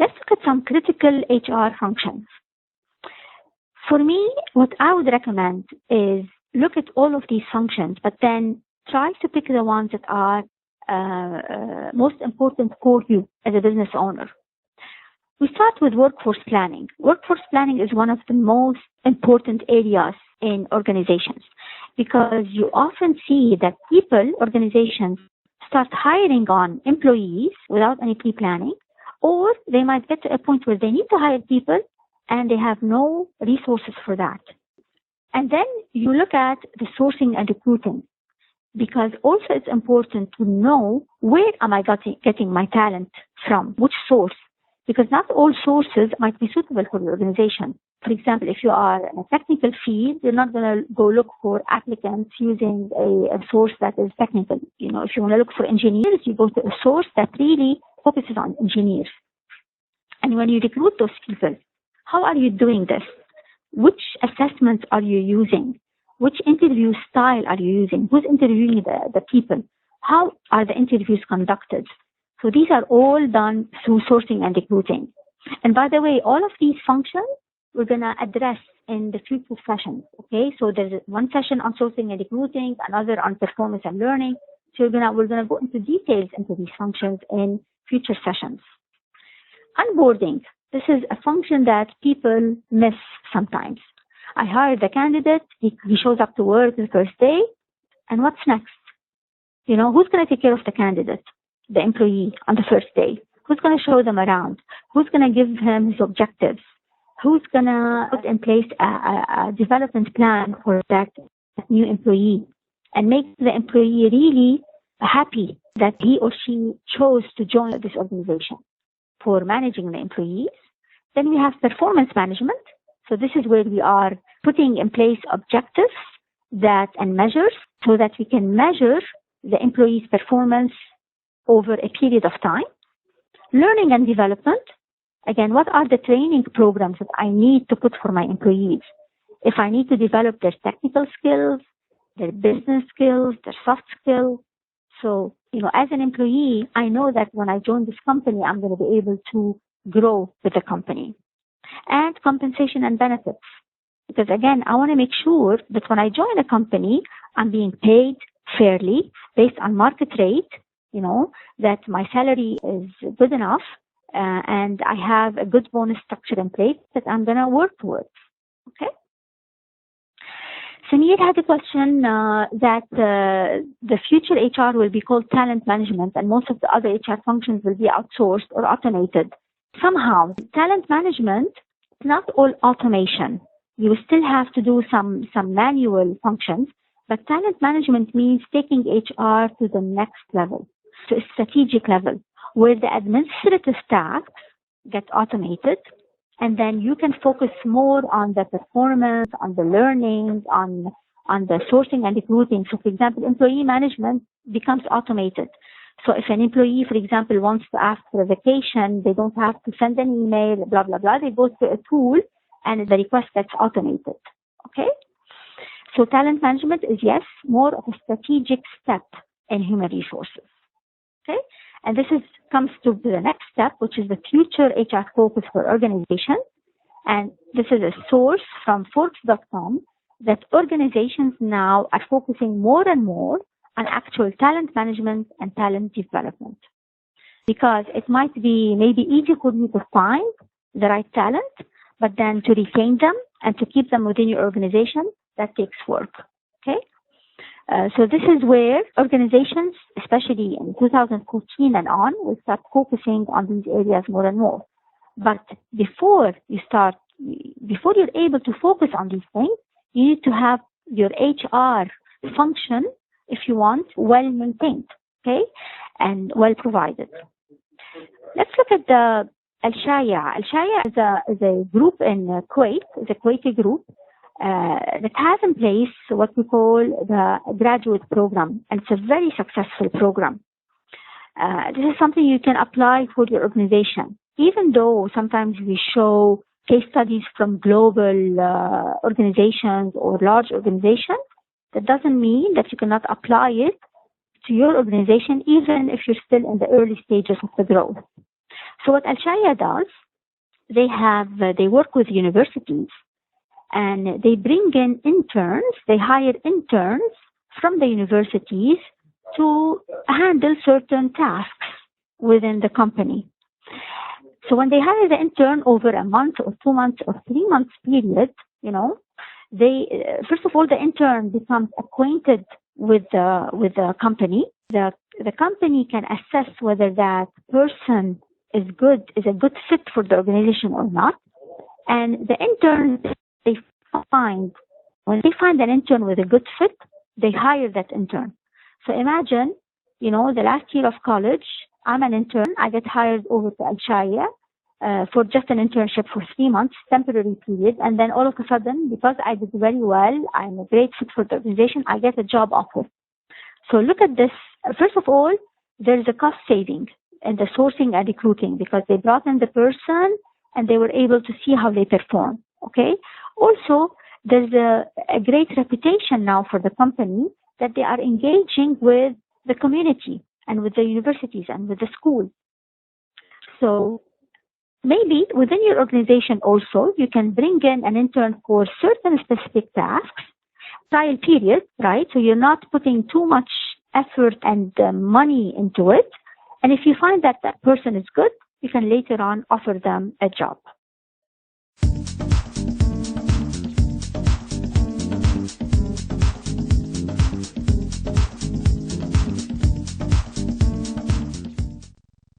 Let's look at some critical HR functions. For me, what I would recommend is look at all of these functions, but then try to pick the ones that are most important for you as a business owner. We start with workforce planning. Workforce planning is one of the most important areas in organizations because you often see that organizations start hiring on employees without any pre-planning, or they might get to a point where they need to hire people and they have no resources for that. And then you look at the sourcing and recruiting, because also it's important to know where am I getting my talent from, which source, because not all sources might be suitable for the organization. For example, if you are in a technical field, you're not going to go look for applicants using a source that is technical. If you want to look for engineers, you go to a source that really focuses on engineers. And when you recruit those people, how are you doing this? Which assessments are you using? Which interview style are you using? Who's interviewing the people? How are the interviews conducted? So these are all done through sourcing and recruiting. And by the way, all of these functions we're going to address in the future sessions. Okay, so there's one session on sourcing and recruiting, another on performance and learning. So we're going to go into details into these functions in future sessions. Onboarding. This is a function that people miss sometimes. I hire the candidate, he shows up to work the first day, and what's next? Who's going to take care of the candidate, the employee, on the first day? Who's going to show them around? Who's going to give him his objectives? Who's going to put in place a development plan for that new employee and make the employee really happy that he or she chose to join this organization? For managing the employees, then we have performance management. So this is where we are putting in place objectives and measures so that we can measure the employee's performance over a period of time. Learning and development. Again, what are the training programs that I need to put for my employees? If I need to develop their technical skills, their business skills, their soft skills. So, as an employee, I know that when I join this company, I'm going to be able to grow with the company. And compensation and benefits. Because again, I want to make sure that when I join a company, I'm being paid fairly based on market rate, that my salary is good enough, and I have a good bonus structure in place that I'm going to work towards. Okay? Samir had a question that the future HR will be called talent management, and most of the other HR functions will be outsourced or automated. Somehow, talent management is not all automation. You still have to do some manual functions, but talent management means taking HR to the next level, to a strategic level, where the administrative tasks get automated, and then you can focus more on the performance, on the learning, on the sourcing and recruiting. So, for example, employee management becomes automated. So if an employee, for example, wants to ask for a vacation, they don't have to send an email, blah, blah, blah. They go to a tool and the request gets automated. Okay? So talent management is, yes, more of a strategic step in human resources. Okay? And this comes to the next step, which is the future HR focus for organizations. And this is a source from Forbes.com that organizations now are focusing more and more on actual talent management and talent development. Because it might be maybe easy for you to find the right talent, but then to retain them and to keep them within your organization, that takes work. Okay? So this is where organizations, especially in 2014 and on, will start focusing on these areas more and more. But before you're able to focus on these things, you need to have your HR function, if you want, well maintained, okay, and well provided. Let's look at the Al-Shaya. Al-Shaya is a group in Kuwait, is a Kuwaiti group that has in place what we call the graduate program, and it's a very successful program. This is something you can apply for your organization. Even though sometimes we show case studies from global organizations or large organizations, that doesn't mean that you cannot apply it to your organization, even if you're still in the early stages of the growth. So what Al-Shaya does, they work with universities and they bring in interns, they hire interns from the universities to handle certain tasks within the company. So when they hire the intern over a month or 2 months or 3 months period, they first of all, the intern becomes acquainted with the company. The company can assess whether that person is a good fit for the organization or not. And the intern, when they find an intern with a good fit, they hire that intern. So imagine, the last year of college, I'm an intern. I get hired over to Al-Shaya for just an internship for 3 months, temporary period. And then all of a sudden, because I did very well, I'm a great fit for the organization, I get a job offer. So look at this. First of all, there's a cost saving in the sourcing and recruiting because they brought in the person and they were able to see how they perform. Okay. Also, there's a great reputation now for the company that they are engaging with the community and with the universities and with the school. So maybe within your organization also, you can bring in an intern for certain specific tasks, trial period, right? So you're not putting too much effort and money into it. And if you find that person is good, you can later on offer them a job.